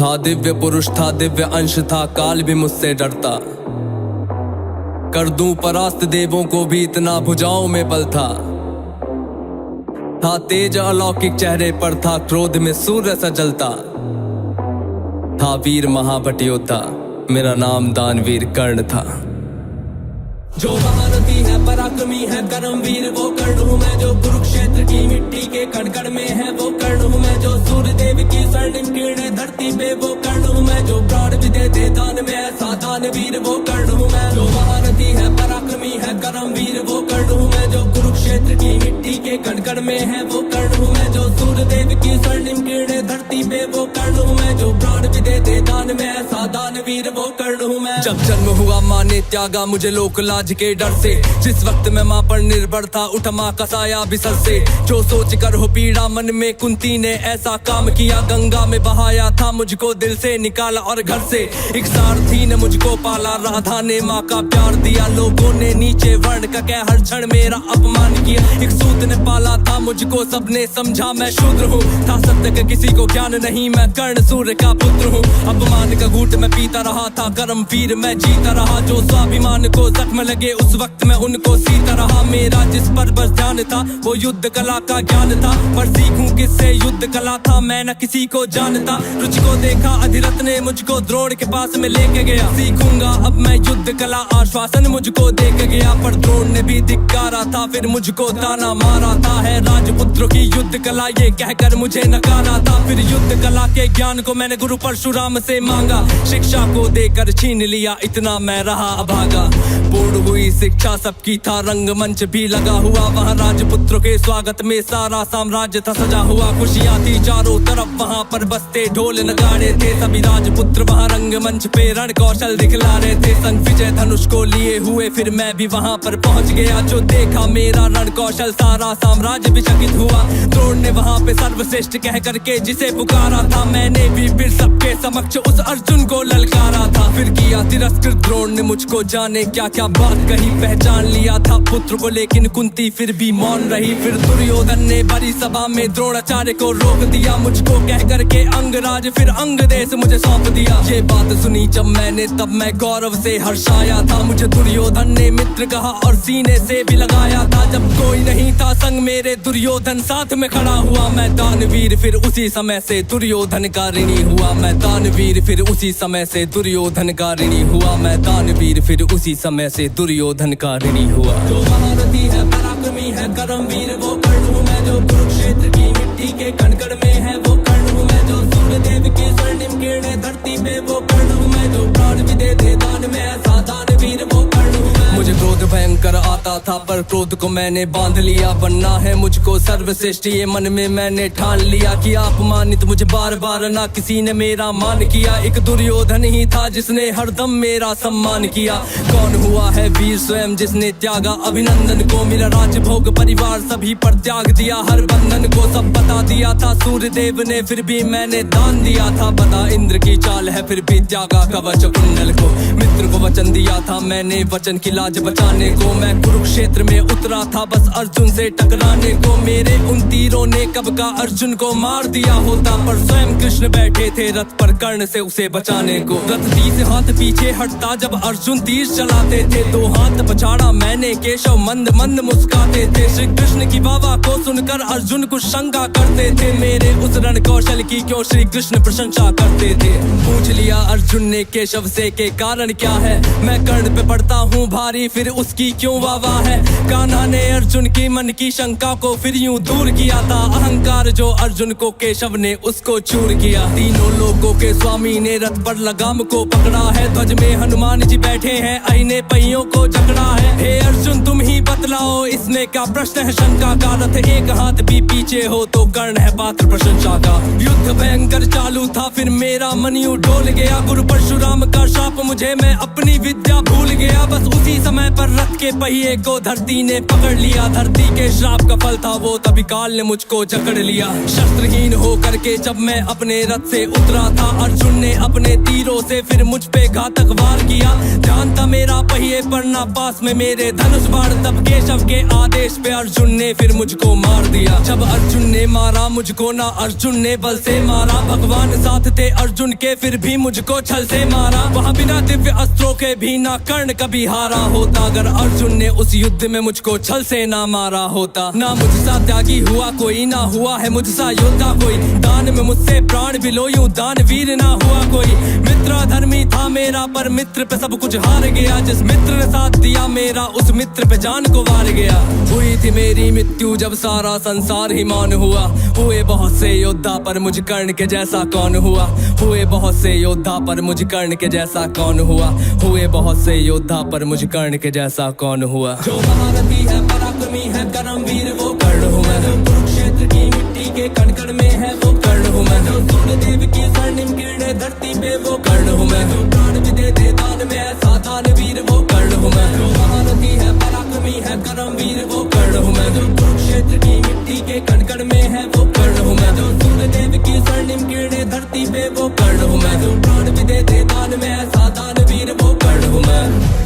था दिव्य पुरुष था, दिव्य अंश था, काल भी मुझसे डरता। कर दूं परास्त देवों को भी, इतना भुजाओं में बल था तेज अलौकिक चेहरे पर था, क्रोध में सूर्य सा जलता। था वीर महाभट योद्धा, मेरा नाम दानवीर कर्ण था। जो महारथी है, पराक्रमी है, कर्मवीर वो कर्ण हूँ मैं। जो कुरुक्षेत्र की मिट्टी के कण-कण में है वो कर्ण हूँ मैं। जो सूर्य देव की स्वर्णिम किरणें धरती पे वो कर्ण हूँ मैं। जो प्राण भी दे दान में ऐसा दानवीर वो कर्ण हूँ मैं। जो महारथी है, पराक्रमी है, कर्मवीर वो कर्ण हूँ मैं। जो कुरुक्षेत्र की मिट्टी के कण-कण में है वो कर्ण हूँ मैं। जो सूर्य देव की स्वर्णिम किरणें धरती पे वो कर्ण हूँ मैं। जो प्राण भी दे दान में ऐसा दानवीर वो कर्ण हूँ मैं। जब जन्म हुआ माँ ने त्यागा मुझे लोक लाज के डर से। जिस वक्त मैं माँ पर निर्भर था, उठ माँ का साया बिसर से। जो सोच कर हो पीड़ा मन में, कुंती ने ऐसा काम किया। गंगा में बहाया था मुझको, दिल से निकाला और घर से। एक सारथी ने मुझको पाला, राधा ने माँ का प्यार दिया। लोगों ने नीचे वर्ण का कह हर क्षण मेरा अपमान किया। एक सूत ने पाला था मुझको, सबने समझा मैं शूद्र हूँ। था सत्य का किसी को ज्ञान नहीं, मैं कर्ण सूर्य का पुत्र हूँ। अपमान का घूंट मैं पीता रहा था, कर्मवीर मैं जीता रहा। जो स्वाभिमान को जख्म लगे उस वक्त मैं उनको सीता रहा। मेरा जिस पर बस ध्यान था वो युद्ध कला का ज्ञान था। पर सीखूं किससे युद्ध कला था, मैं न किसी को जानता। रुच को देखा अधिरथ ने मुझको द्रोण के पास में लेके गया। सीखूंगा अब मैं युद्ध कला, आश्वासन मुझको दे के गया। पर द्रोण ने भी धिक्कारा था, फिर मुझको ताना मारा था। है राजपुत्रों की युद्ध कला ये कहकर मुझे नकारा था। फिर युद्ध कला के ज्ञान को मैंने गुरु परशुराम से मांगा। शिक्षा को देकर छीन लिया, इतना मैं रहा अभागा। पूर्ण हुई शिक्षा सबकी था, रंगमंच भी लगा हुआ। वहाँ राजपुत्रों के स्वागत में सारा साम्राज्य था सजा हुआ। खुशियाँ थी चारों तरफ, वहाँ पर बजते ढोल नगाड़े थे। सभी राजपुत्र वहाँ रंगमंच पे रण कौशल दिखला रहे थे। संग विजय धनुष को लिए हुए फिर मैं भी वहाँ पर पहुँच गया। जो देखा मेरा रण कौशल, सारा साम्राज्य भी चकित हुआ। द्रोण ने वहाँ पे सर्वश्रेष्ठ कह करके जिसे पुकारा था, मैंने भी फिर सबके समक्ष उस अर्जुन को ललकारा था। फिर किया तिरस्कृत द्रोण ने मुझको, जाने क्या क्या बात कही। पहचान लिया था पुत्र को, लेकिन कुंती फिर भी मौन रही। फिर दुर्योधन ने बड़ी सभा में द्रोणाचार्य को रोक दिया। मुझको कह करके अंगराज फिर अंग देश मुझे सौंप दिया। ये बात सुनी जब मैंने, तब मैं गौरव से हर्षाया था। मुझे दुर्योधन ने मित्र कहा और सीने से भी लगाया था। जब कोई नहीं था संग मेरे, दुर्योधन साथ में खड़ा हुआ। मैं दानवीर फिर उसी समय से दुर्योधन का ऋणी हुआ। मैं दानवीर फिर उसी समय से दुर्योधन का ऋणी हुआ। मैं दानवीर फिर उसी समय से दुर्योधन का ऋणी हुआ। जो महारथी है, पराक्रमी है, कर्मवीर वो कर्ण हूँ मैं। जो कुरुक्षेत्र की मिट्टी के कण-कण में है वो कर्ण हूँ मैं। जो सूर्य देव की स्वर्णिम किरणें धरती पे वो कर्ण हूँ मैं। जो प्राण भी दे दान में ऐसा दानवीर वो कर्ण हूँ मैं। मुझे क्रोध भयंकर आता था, पर क्रोध को मैंने बांध लिया। बनना है मुझको सर्वश्रेष्ठ, ये मन में मैंने ठान लिया। कि अपमानित मुझे बार बार ना किसी ने मेरा मान किया। एक दुर्योधन ही था जिसने हरदम मेरा सम्मान किया। कौन हुआ है वीर स्वयं जिसने त्यागा अभिनंदन को। मेरा राजभोग परिवार सभी पर त्याग दिया, हर बंधन को सब बता दिया था। सूर्य देव ने फिर भी मैंने दान दिया था। बता इंद्र की चाल है, फिर भी त्यागा कवच कुंडल को। मित्र को वचन दिया था मैंने, वचन की लाज बचाने को। मैं कुरुक्षेत्र में उतरा था बस अर्जुन से टकराने को। मेरे उन तीरों ने कब का अर्जुन को मार दिया होता, पर स्वयं कृष्ण बैठे थे रथ पर कर्ण से उसे बचाने को। रथ 30 हाथ पीछे हटता जब अर्जुन तीर चलाते थे। 2 हाथ पछाड़ा मैंने, केशव मंद मंद मुस्काते थे। श्री कृष्ण की वाह को सुनकर अर्जुन कुछ शंका करते थे। मेरे उस रण कौशल की क्यों श्री कृष्ण प्रशंसा करते थे। पूछ लिया अर्जुन ने केशव से के कारण क्या है। मैं कर्ण पे पड़ता हूँ भारी, फिर उसकी क्यों वाह है। कान्हा ने अर्जुन की मन की शंका को फिर यूं दूर किया था। अहंकार जो अर्जुन को केशव ने उसको चूर किया। तीनों लोगों के स्वामी ने रथ पर लगाम को पकड़ा है। ध्वज में हनुमान जी बैठे हैं, अहिने पहियों को जकड़ा है। हे अर्जुन तुम ही बतलाओ इसमें क्या प्रश्न है शंका का। रथ एक हाथ भी पीछे हो तो कर्ण है पात्र प्रशंसा का। युद्ध भयंकर चालू था, फिर मेरा मन यूं डोल गया। गुरु परशुराम का शाप मुझे, मैं अपनी विद्या भूल गया। बस उसी समय पर रथ के पहिए को धरती ने पकड़ लिया। धरती के श्राप का फल था वो, तभी काल ने मुझको जकड़ लिया। शस्त्रहीन हो करके जब मैं अपने रथ से उतरा था, अर्जुन ने अपने तीरों से फिर मुझ पे घातक वार किया। ध्यान था मेरा पहिए पर ना पास में मेरे धनुष बाण, तब केशव के आदेश पे अर्जुन ने फिर मुझको मार दिया। जब अर्जुन ने मारा मुझको ना अर्जुन ने बल से मारा, भगवान साथ थे अर्जुन के फिर भी मुझको छल से मारा। वहाँ बिना दिव्य अस्त्रों के भी ना कर्ण कभी हारा होता, अगर अर्जुन ने उस युद्ध में मुझको छल से ना मारा होता। ना मुझसा त्यागी हुआ कोई, ना हुआ है मुझसा योद्धा कोई, दान में मुझसे प्राण भी लो यूं दानवीर ना हुआ कोई। मित्र धर्मी था मेरा पर मित्र पे सब कुछ हार गया, जिस मित्र ने साथ दिया मेरा उस मित्र पे जान को वार गया। हुई थी मेरी मृत्यु जब सारा संसार ही मौन हुआ, हुए बहुत से योद्धा पर मुझ कर्ण के जैसा कौन हुआ। हुए बहुत से योद्धा पर मुझ कर्ण के जैसा कौन हुआ, हुए बहुत से योद्धा पर मुझ कर्ण के जैसा कौन हुआ। जो महारथी है पराक्रमी है कर्मवीर वो कर्ण हूँ मैं, जो कुरुक्षेत्र की मिट्टी के कण कण में है वो कर्ण हूँ मैं, जो सूर्यदेव की स्वर्णिम किरणें धरती पे वो कर्ण हूँ मैं, जो प्राण भी दे दे दान में ऐसा दानवीर वो कर्ण हूँ मैं। जो महारथी है पराक्रमी है कर्मवीर वो कर्ण हूँ मैं, जो कुरुक्षेत्र की मिट्टी के कण कण में है वो कर्ण हूँ मैं, जो सूर्यदेव की स्वर्णिम किरणें धरती पे वो कर्ण हूँ मैं, जो प्राण भी दे दे दान में ऐसा दानवीर वो कर्ण हूँ मैं।